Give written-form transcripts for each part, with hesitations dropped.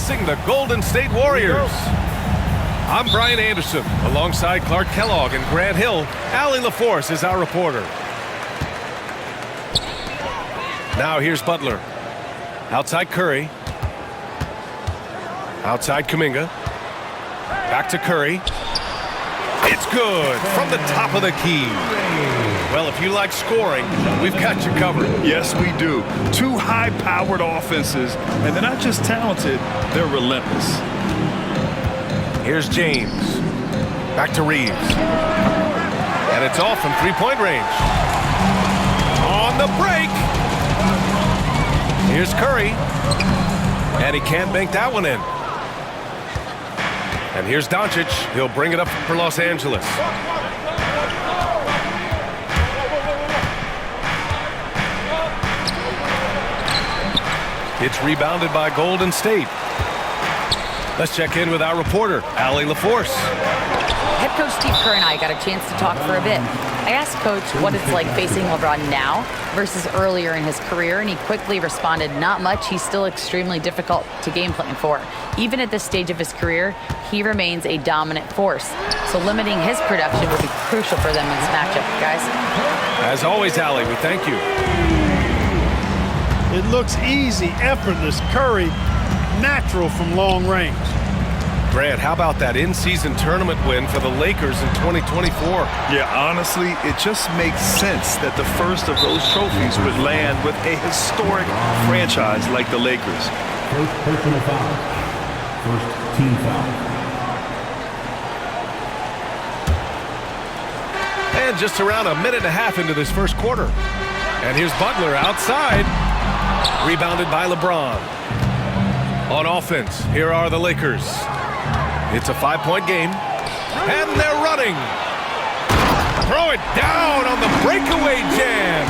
facing the Golden State Warriors. I'm Brian Anderson, alongside Clark Kellogg and Grant Hill. Allie LaForce is our reporter. Now here's Butler. Outside Curry. Outside Kuminga. Back to Curry. It's good from the top of the key. Well, if you like scoring, we've got you covered. Yes, we do. Two high-powered offenses, and they're not just talented, they're relentless. Here's James. Back to Reeves. And it's all from three-point range. On the break. Here's Curry. And he can't bank that one in. And here's Doncic. He'll bring it up for Los Angeles. It's rebounded by Golden State. Let's check in with our reporter, Allie LaForce. Head coach Steve Kerr and I got a chance to talk for a bit. I asked Coach what it's like facing LeBron now versus earlier in his career, and he quickly responded, not much. He's still extremely difficult to game plan for. Even at this stage of his career, he remains a dominant force. So limiting his production would be crucial for them in this matchup, guys. As always, Allie, we thank you. It looks easy, effortless. Curry, natural from long range. Grant, how about that in-season tournament win for the Lakers in 2024? Yeah, honestly, it just makes sense that the first of those trophies would land with a historic franchise like the Lakers. First personal foul. First team foul. And just around a minute and a half into this first quarter. And here's Butler outside. Rebounded by LeBron. On offense, here are the Lakers. It's a 5-point game. And they're running. Throw it down on the breakaway jam.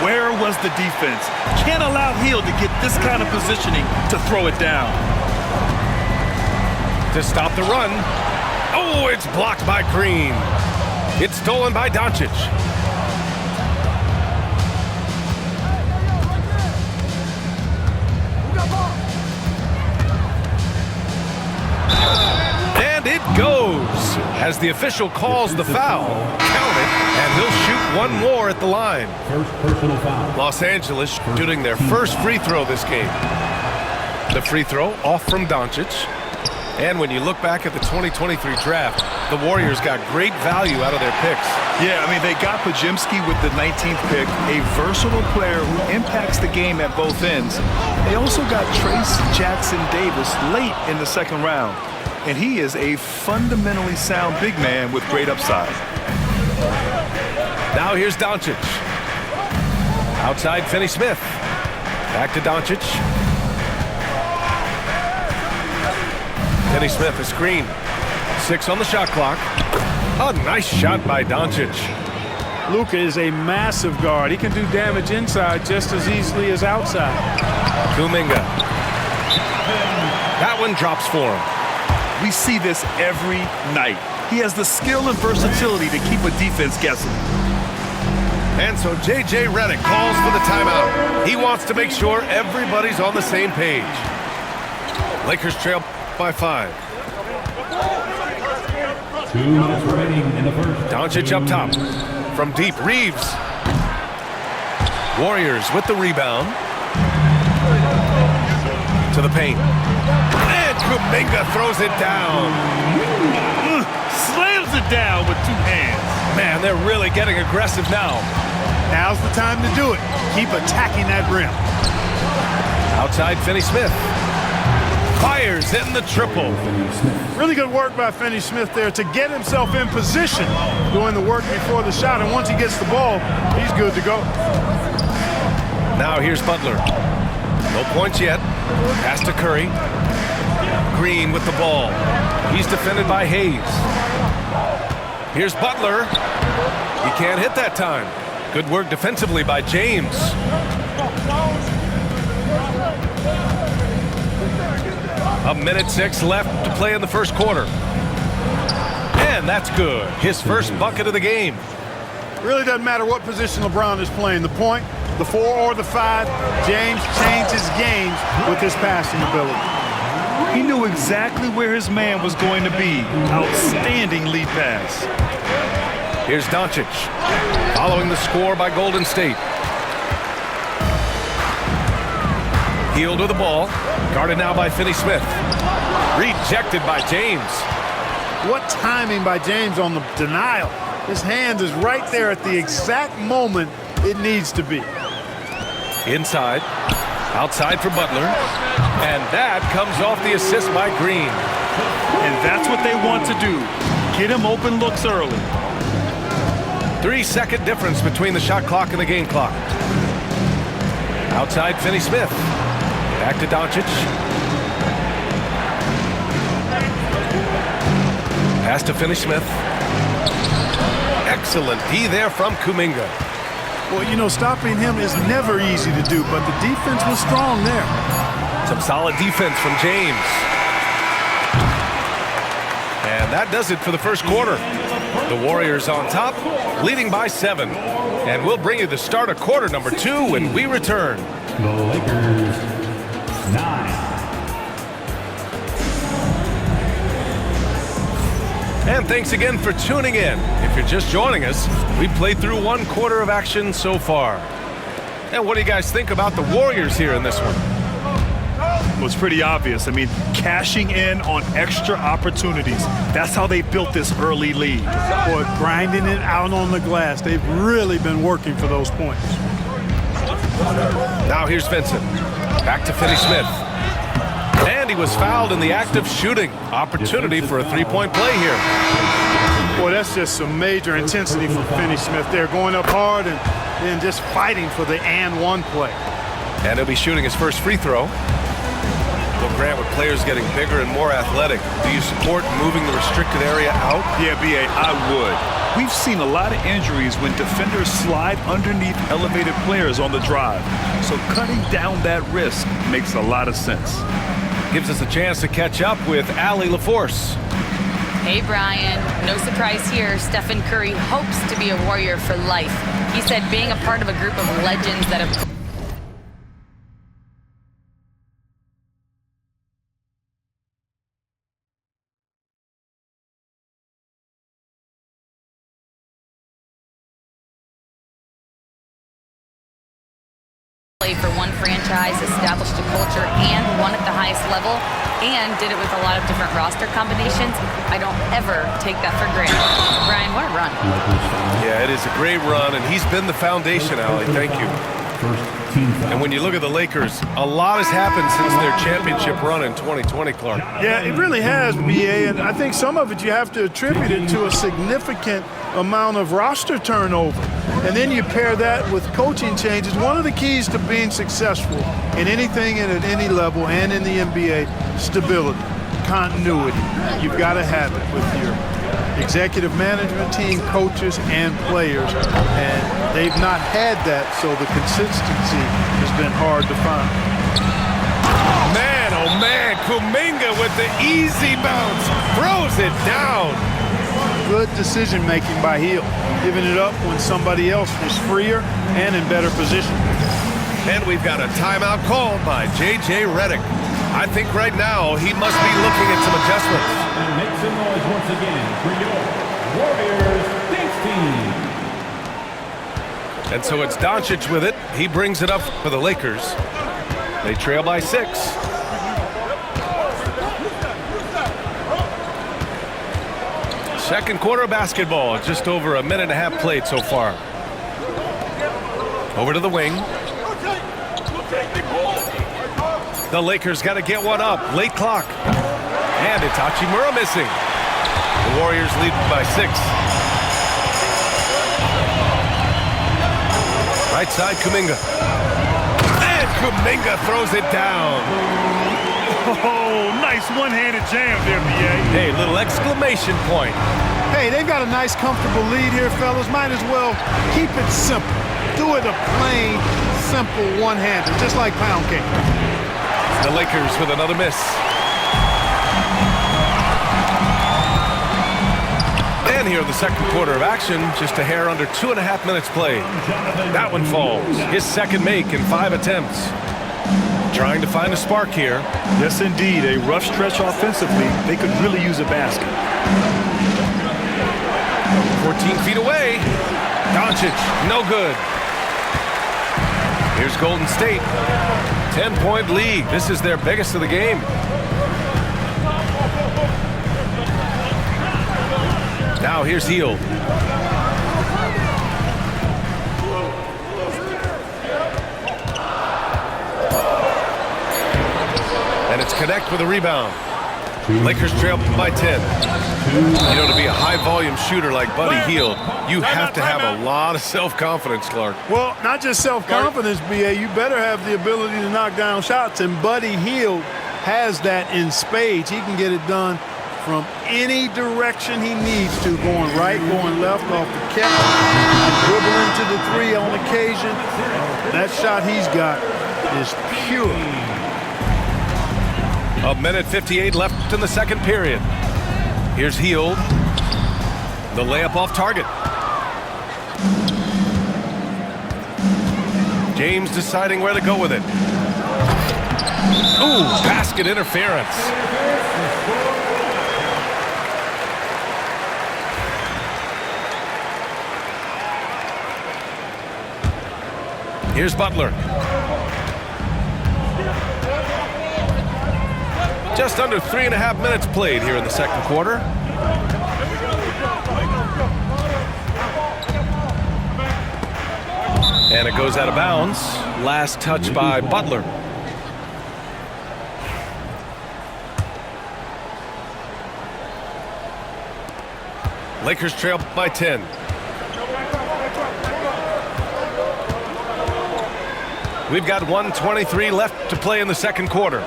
Where was the defense? Can't allow Hill to get this kind of positioning to throw it down. To stop the run. Oh, it's blocked by Green. It's stolen by Doncic. And it goes as the official calls the foul. Count it, and he'll shoot one more at the line. First personal foul. Los Angeles shooting their first free throw this game. The free throw off from Doncic. And when you look back at the 2023 draft, the Warriors got great value out of their picks. Yeah, I mean, they got Pajimski with the 19th pick, a versatile player who impacts the game at both ends. They also got Trace Jackson-Davis late in the second round, and he is a fundamentally sound big man with great upside. Now here's Doncic. Outside Finney-Smith. Back to Doncic. Finney-Smith, a screen. 6 on the shot clock. A nice shot by Doncic. Luka is a massive guard. He can do damage inside just as easily as outside. KUMINGA. That one drops for him. We see this every night. He has the skill and versatility to keep a defense guessing. And so J.J. Redick calls for the timeout. He wants to make sure everybody's on the same page. Lakers trail by 5. 2 minutes remaining in the first. Doncic up top. From deep, Reeves. Warriors with the rebound. To the paint. And KUMINGA throws it down. Slams it down with 2 hands. Man, they're really getting aggressive now. Now's the time to do it. Keep attacking that rim. Outside Finney-Smith. Fires in the triple. Really good work by Finney-Smith there to get himself in position, doing the work before the shot, and once he gets the ball, he's good to go. Now here's Butler. No points yet. Pass to Curry. Green with the ball. He's defended by Hayes. Here's Butler. He can't hit that time. Good work defensively by James. A minute 6 left to play in the first quarter. And that's good. His first bucket of the game. Really doesn't matter what position LeBron is playing. The point, the 4 or the 5, James changes games with his passing ability. He knew exactly where his man was going to be. Outstanding lead pass. Here's Doncic, following the score by Golden State. Heel to the ball, guarded now by Finney-Smith. Rejected by James. What timing by James on the denial. His hand is right there at the exact moment it needs to be. Inside, outside for Butler. And that comes off the assist by Green. And that's what they want to do. Get him open looks early. 3-second difference between the shot clock and the game clock. Outside Finney-Smith. Back to Doncic. Pass to Finney-Smith. Excellent D there from Kuminga. Well, you know, stopping him is never easy to do, but the defense was strong there. Some solid defense from James. And that does it for the first quarter. The Warriors on top, leading by 7. And we'll bring you the start of quarter number 2 when we return. The Lakers, 9. And thanks again for tuning in. If you're just joining us, we played through 1 quarter of action so far. And what do you guys think about the Warriors here in this one? Well, it's pretty obvious. I mean, cashing in on extra opportunities. That's how they built this early lead. Boy, grinding it out on the glass. They've really been working for those points. Now here's Vincent. Back to Finney-Smith. And he was fouled in the act of shooting. Opportunity for a 3-point play here. Boy, that's just some major intensity from Finney-Smith. They're going up hard and then just fighting for the and one play. And he'll be shooting his first free throw. Well, Grant, with players getting bigger and more athletic, do you support moving the restricted area out? Yeah, B.A., I would. We've seen a lot of injuries when defenders slide underneath elevated players on the drive. So cutting down that risk makes a lot of sense. Gives us a chance to catch up with Allie LaForce. Hey, Brian. No surprise here. Stephen Curry hopes to be a Warrior for life. He said being a part of a group of legends that have played for one franchise, established a culture, and won at the highest level, and did it with a lot of different roster combinations. I don't ever take that for granted. Brian, what a run. Yeah, it is a great run, and he's been the foundation, Allie. Thank you. And when you look at the Lakers, a lot has happened since their championship run in 2020, Clark. Yeah, it really has, B.A., and I think some of it you have to attribute it to a significant amount of roster turnover. And then you pair that with coaching changes. One of the keys to being successful in anything and at any level and in the NBA, stability, continuity. You've got to have it with your executive management team, coaches, and players. And they've not had that, so the consistency has been hard to find. Man, oh man, Kuminga with the easy bounce, throws it down. Good decision-making by Hill, giving it up when somebody else was freer and in better position. And we've got a timeout called by J.J. Redick. I think right now he must be looking at some adjustments. And make some noise once again for your Warriors Thanks team. And so it's Doncic with it. He brings it up for the Lakers. They trail by 6. Second quarter of basketball, just over a minute and a half played so far. Over to the wing. The Lakers got to get one up. Late clock. And it's Hachimura missing. The Warriors lead by 6. Right side, Kuminga. And Kuminga throws it down. Oh, nice one-handed jam there, B.A. Hey, little exclamation point. Hey, they've got a nice, comfortable lead here, fellas. Might as well keep it simple. Do it a plain, simple one-hander, just like pound cake. The Lakers with another miss. And here in the second quarter of action, just a hair under 2.5 minutes played. That one falls. His second make in 5 attempts. trying to find a spark here. Yes, indeed. A rough stretch offensively. They could really use a basket. 14 feet away. Doncic, no good. Here's Golden State. 10-point lead. This is their biggest of the game. Now here's Hield. And it's Connect with a rebound. Lakers trail by 10. You know, to be a high-volume shooter like Buddy Hield, you have to have a lot of self-confidence, Clark. Well, not just self-confidence, B.A. You better have the ability to knock down shots, and Buddy Hield has that in spades. He can get it done from any direction he needs to, going right, going left, off the catch, dribbling to the three on occasion. That shot he's got is pure. A minute 58 left in the second period. Here's Hield. The layup off target. James deciding where to go with it. Ooh, basket interference. Here's Butler. Just under 3.5 minutes played here in the second quarter. And it goes out of bounds. Last touch by Butler. Lakers trail by 10. We've got 1:23 left to play in the second quarter.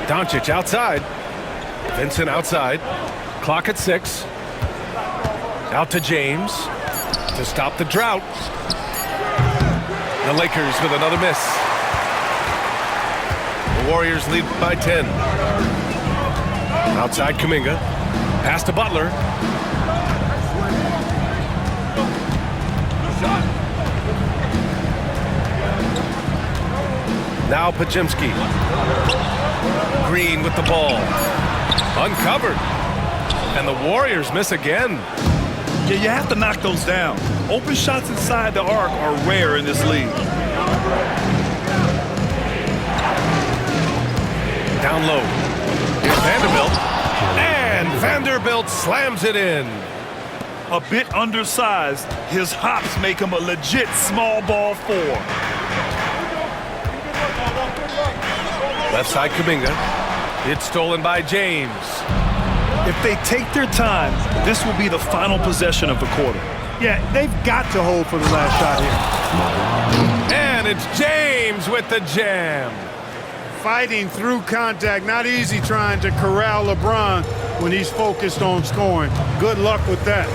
Doncic outside. Vincent outside. Clock at 6. Out to James to stop the drought. The Lakers with another miss. The Warriors lead by 10. Outside Kuminga. Pass to Butler. Now Pajimski. Green with the ball. Uncovered. And the Warriors miss again. Yeah, you have to knock those down. Open shots inside the arc are rare in this league. Down low. Here's Vanderbilt. And Vanderbilt slams it in. A bit undersized, his hops make him a legit small ball four. Left side Kuminga. It's stolen by James. If they take their time, this will be the final possession of the quarter. Yeah, they've got to hold for the last shot here. And it's James with the jam. Fighting through contact, not easy trying to corral LeBron when he's focused on scoring. Good luck with that.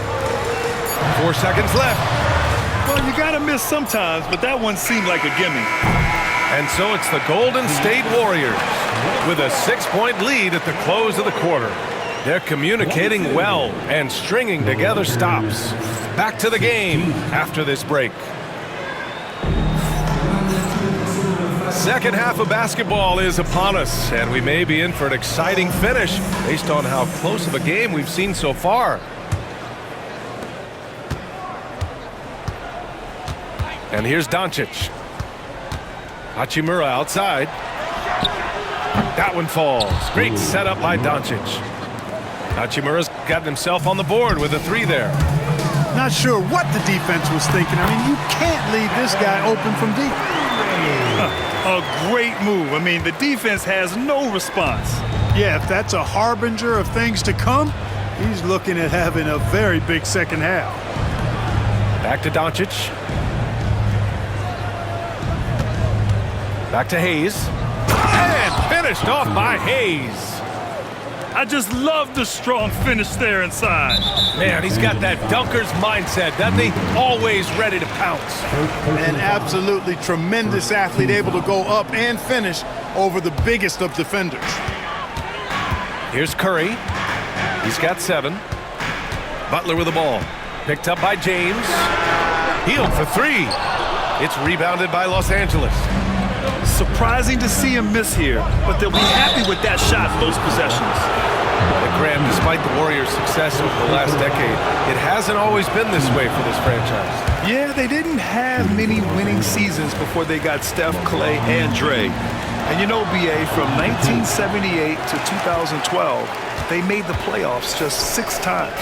4 seconds left. Well, you gotta miss sometimes, but that one seemed like a gimme. And so it's the Golden State Warriors with a 6-point lead at the close of the quarter. They're communicating well and stringing together stops. Back to the game after this break. Second half of basketball is upon us, and we may be in for an exciting finish based on how close of a game we've seen so far. And here's Doncic. Hachimura outside. That one falls. Great setup by Doncic. Hachimura's gotten himself on the board with a 3 there. Not sure what the defense was thinking. I mean, you can't leave this guy open from deep. A great move. I mean, the defense has no response. Yeah, if that's a harbinger of things to come, he's looking at having a very big second half. Back to Doncic. Back to Hayes. And finished off by Hayes. I just love the strong finish there inside. Man, he's got that dunker's mindset, doesn't he? Always ready to pounce. An absolutely tremendous athlete, able to go up and finish over the biggest of defenders. Here's Curry. He's got 7. Butler with the ball. Picked up by James. Hield for 3. It's rebounded by Los Angeles. Surprising to see him miss here, but they'll be happy with that shot those possessions. And Graham, despite the Warriors' success over the last decade, it hasn't always been this way for this franchise. Yeah, they didn't have many winning seasons before they got Steph, Clay, and Dre. And you know, BA, from 1978 to 2012, they made the playoffs just 6 times.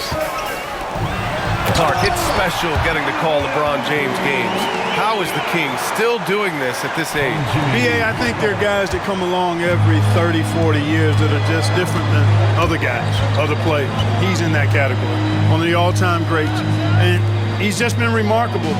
Clark, it's special getting to call LeBron James games. How is the King still doing this at this age? BA, I think there are guys that come along every 30, 40 years that are just different than other guys, other players. He's in that category, one of the all-time greats. And he's just been remarkable.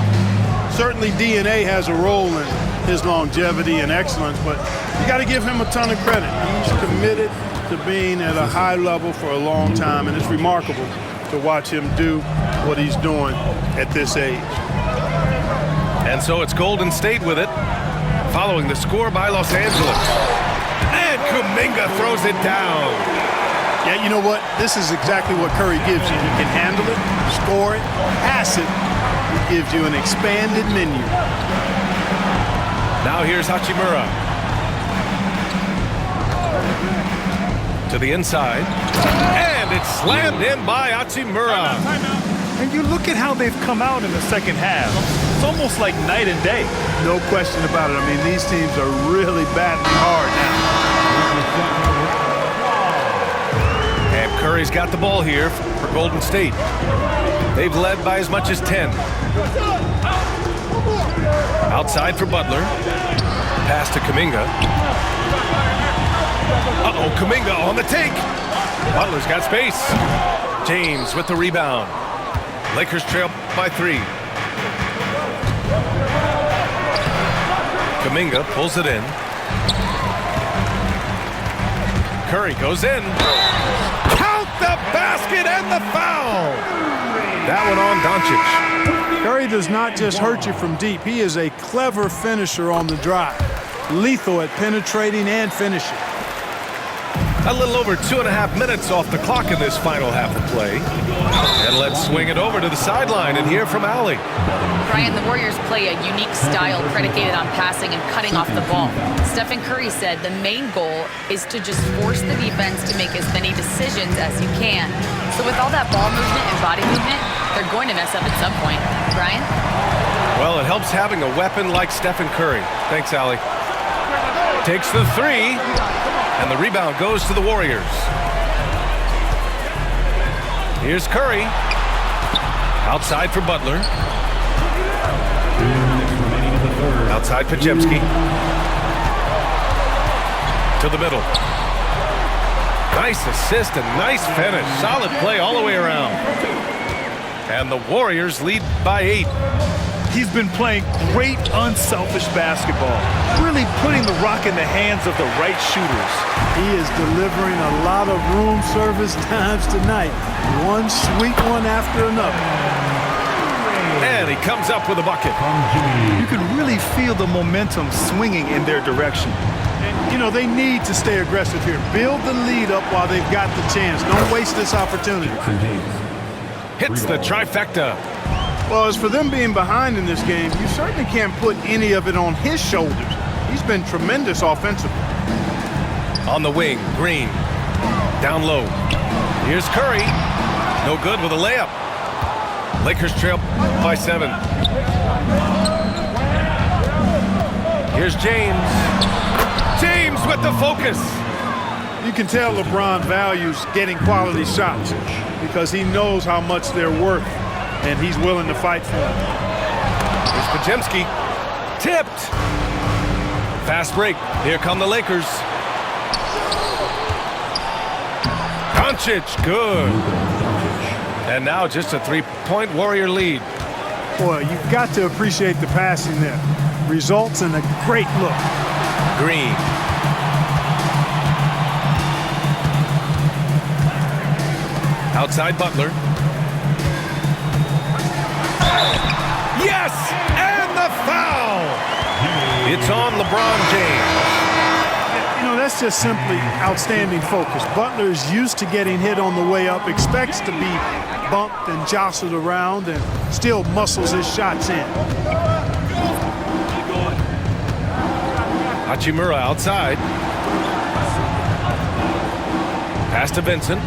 Certainly DNA has a role in his longevity and excellence, but you got to give him a ton of credit. He's committed to being at a high level for a long time, and it's remarkable to watch him do what he's doing at this age. And so it's Golden State with it, following the score by Los Angeles. And Kuminga throws it down. Yeah, you know what? This is exactly what Curry gives you. He can handle it, score it, pass it. He gives you an expanded menu. Now here's Hachimura. To the inside. And it's slammed in by Hachimura. And you look at how they've come out in the second half. It's almost like night and day. No question about it. I mean, these teams are really battling hard now. And Curry's got the ball here for Golden State. They've led by as much as 10. Outside for Butler. Pass to Kuminga. Uh-oh, Kuminga on the take. Butler's got space. James with the rebound. Lakers trail by 3. Kuminga pulls it in. Curry goes in. Count the basket and the foul. That one on Doncic. Curry does not just hurt you from deep. He is a clever finisher on the drive. Lethal at penetrating and finishing. A little over 2.5 minutes off the clock in this final half of play. And let's swing it over to the sideline and hear from Allie. Brian, the Warriors play a unique style predicated on passing and cutting off the ball. Stephen Curry said the main goal is to just force the defense to make as many decisions as you can. So with all that ball movement and body movement, they're going to mess up at some point. Brian? Well, it helps having a weapon like Stephen Curry. Thanks, Allie. Takes the 3. And the rebound goes to the Warriors. Here's Curry. Outside for Butler. Outside for Jemski. To the middle. Nice assist and nice finish. Solid play all the way around. And the Warriors lead by 8. He's been playing great, unselfish basketball, really putting the rock in the hands of the right shooters. He is delivering a lot of room service times tonight. One sweet one after another. And he comes up with a bucket. You can really feel the momentum swinging in their direction. And, you know, they need to stay aggressive here. Build the lead up while they've got the chance. Don't waste this opportunity. Hits the trifecta. Well, as for them being behind in this game, you certainly can't put any of it on his shoulders. He's been tremendous offensively. On the wing, Green. Down low. Here's Curry. No good with a layup. Lakers trail by 7. Here's James. James with the focus. You can tell LeBron values getting quality shots because he knows how much they're worth, and he's willing to fight for them. Here's Podziemski. Tipped. Fast break. Here come the Lakers. Doncic, good. And now just a 3-point Warrior lead. Boy, you've got to appreciate the passing there. Results in a great look. Green. Outside Butler. Yes! And the foul! It's on LeBron James. You know, that's just simply outstanding focus. Butler is used to getting hit on the way up, expects to be bumped and jostled around, and still muscles his shots in. Hachimura outside. Pass to Vincent.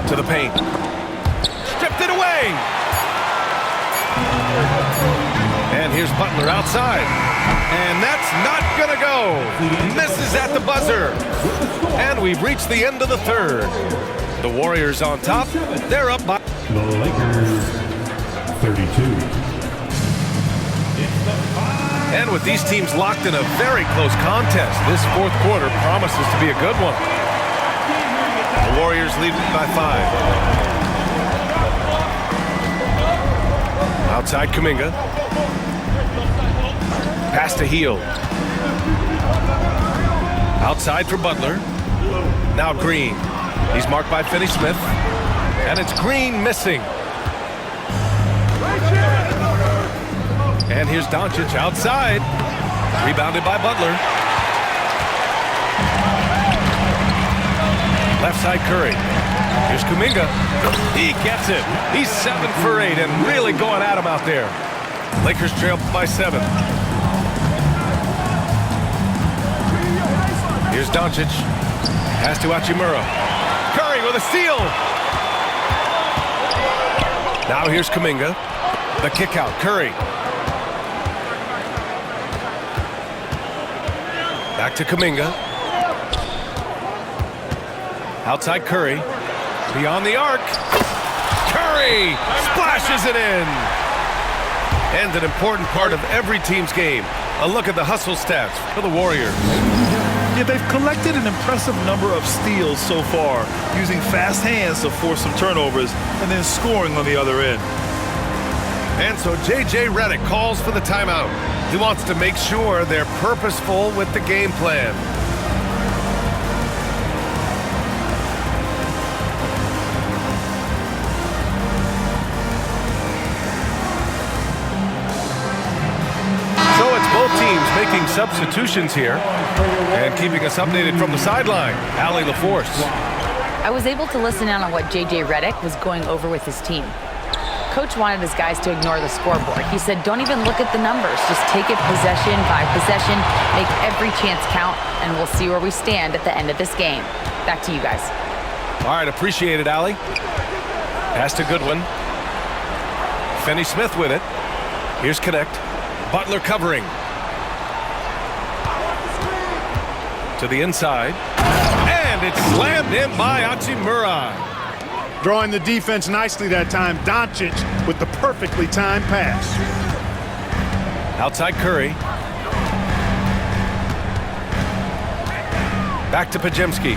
To the paint. Stripped it away. And here's Butler outside. And that's not going to go. Misses at the buzzer. And we've reached the end of the third. The Warriors on top. They're up by... The Lakers, 32. And with these teams locked in a very close contest, this fourth quarter promises to be a good one. The Warriors lead by 5. Outside Kuminga. Pass to Hield. Outside for Butler. Now Green. He's marked by Finney-Smith. And it's Green missing. And here's Doncic outside. Rebounded by Butler. Left side Curry. Here's Kuminga. He gets it. He's 7 for 8 and really going at him out there. Lakers trail by 7. Here's Doncic. Pass to Hachimura. Curry with a steal. Now here's Kuminga. The kick out. Curry. Back to Kuminga. Outside Curry. Beyond the arc. Curry splashes it in. And an important part of every team's game. A look at the hustle stats for the Warriors. Yeah, they've collected an impressive number of steals so far, using fast hands to force some turnovers and then scoring on the other end. And so J.J. Redick calls for the timeout. He wants to make sure they're purposeful with the game plan. So it's both teams making substitutions here and keeping us updated from the sideline. Allie LaForce. I was able to listen in on what J.J. Redick was going over with his team. Coach wanted his guys to ignore the scoreboard. He said, don't even look at the numbers. Just take it possession by possession, make every chance count, and we'll see where we stand at the end of this game. Back to you guys. All right, appreciate it, Allie. Pass to Goodwin. Finney-Smith with it. Here's Connect. Butler covering. To the inside. And it's slammed in by Hachimura. Drawing the defense nicely that time. Doncic with the perfectly timed pass. Outside Curry. Back to Pajemski.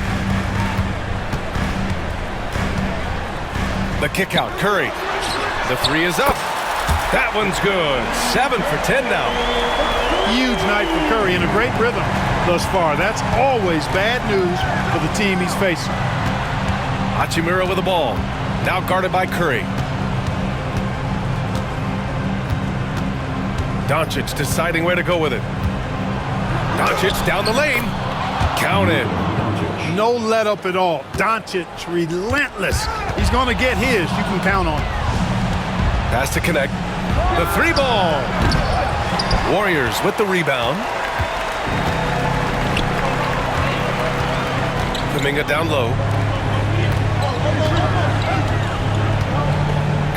The kick out. Curry. The 3 is up. That one's good. 7 for 10 now. Huge night for Curry and a great rhythm thus far. That's always bad news for the team he's facing. Hachimura with the ball. Now guarded by Curry. Doncic deciding where to go with it. Doncic down the lane. Count it. No let up at all. Doncic relentless. He's going to get his. You can count on it. Pass to Connect. The 3 ball. Warriors with the rebound. Kuminga down low.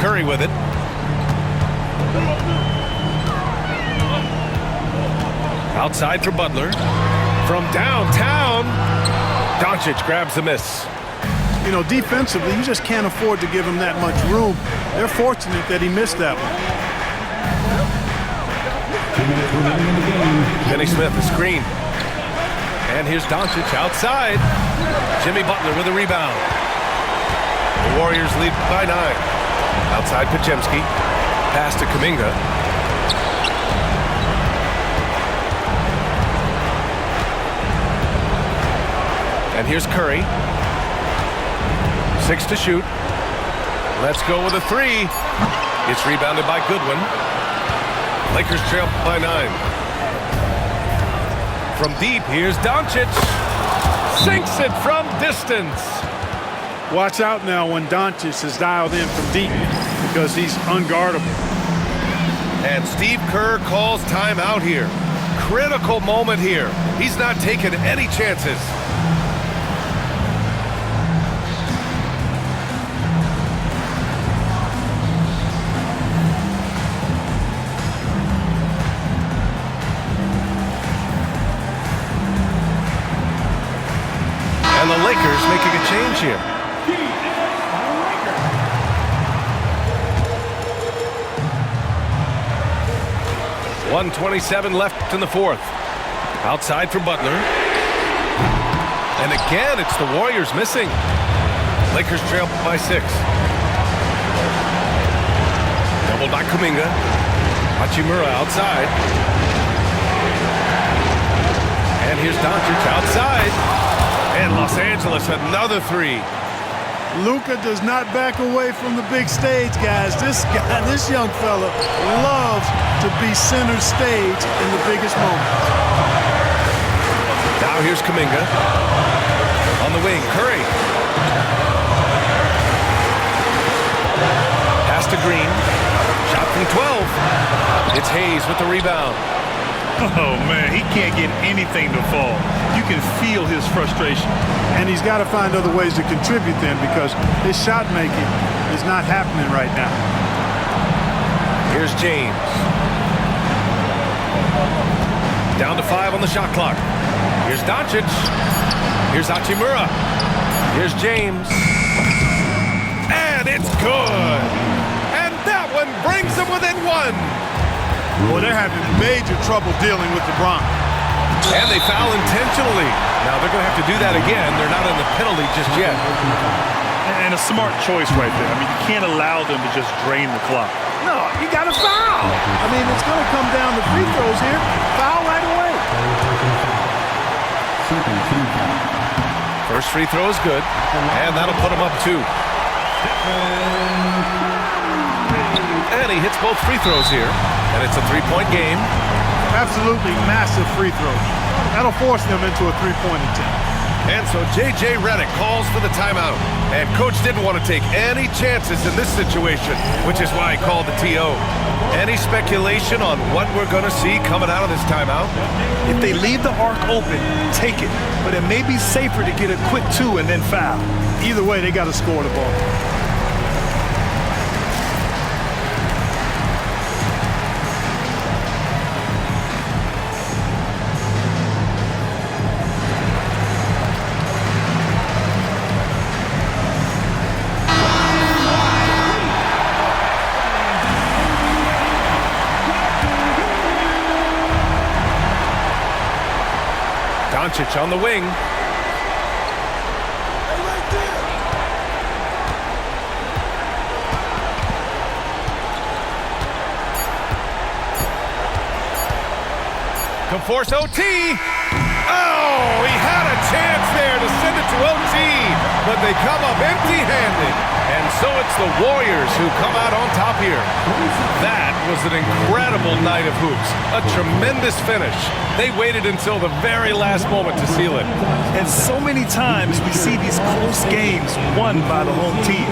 Curry with it. Outside for Butler. From downtown. Doncic grabs the miss. You know, defensively, you just can't afford to give him that much room. They're fortunate that he missed that one. Finney-Smith, the screen. And here's Doncic outside. Jimmy Butler with a rebound. The Warriors lead by 9. Outside Pajemski. Pass to Kuminga. And here's Curry. 6 to shoot. Let's go with a 3. It's rebounded by Goodwin. Lakers trail by 9. From deep, here's Doncic. Sinks it from distance. Watch out now when Doncic is dialed in from deep because he's unguardable. And Steve Kerr calls timeout here. Critical moment here. He's not taking any chances. And the Lakers making a change here. 1:27 left in the fourth. Outside for Butler. And again, it's the Warriors missing. Lakers trail by 6. Doubled by KUMINGA. Hachimura outside. And here's Doncic outside. And Los Angeles, another 3. Luka does not back away from the big stage, guys. This young fella loves to be center stage in the biggest moment. Now here's KUMINGA. On the wing, Curry. Pass to Green. Shot from 12. It's Hayes with the rebound. Oh, man, he can't get anything to fall. You can feel his frustration. And he's got to find other ways to contribute then, because his shot making is not happening right now. Here's James. Down to 5 on the shot clock. Here's Doncic. Here's Hachimura. Here's James. And it's good. And that one brings them within 1. Well, they're having major trouble dealing with LeBron. And they foul intentionally. Now they're going to have to do that again. They're not in the penalty just yet. And a smart choice right there. I mean, you can't allow them to just drain the clock. No, you got to foul. I mean, it's going to come down to free throws here. Foul right away. First free throw is good. And that'll put him up 2. And he hits both free throws here. And it's a 3-point game. Absolutely massive free throws. That'll force them into a 3-point attempt. And so J.J. Redick calls for the timeout. And Coach didn't want to take any chances in this situation, which is why he called the TO. Any speculation on what we're going to see coming out of this timeout? If they leave the arc open, take it. But it may be safer to get a quick 2 and then foul. Either way, they got to score the ball. Doncic on the wing. Can force OT. Oh, he had a chance there to send it to OT, but they come up empty-handed. And so it's the Warriors who come out on top here. That was an incredible night of hoops. A tremendous finish. They waited until the very last moment to seal it. And so many times we see these close games won by the home team.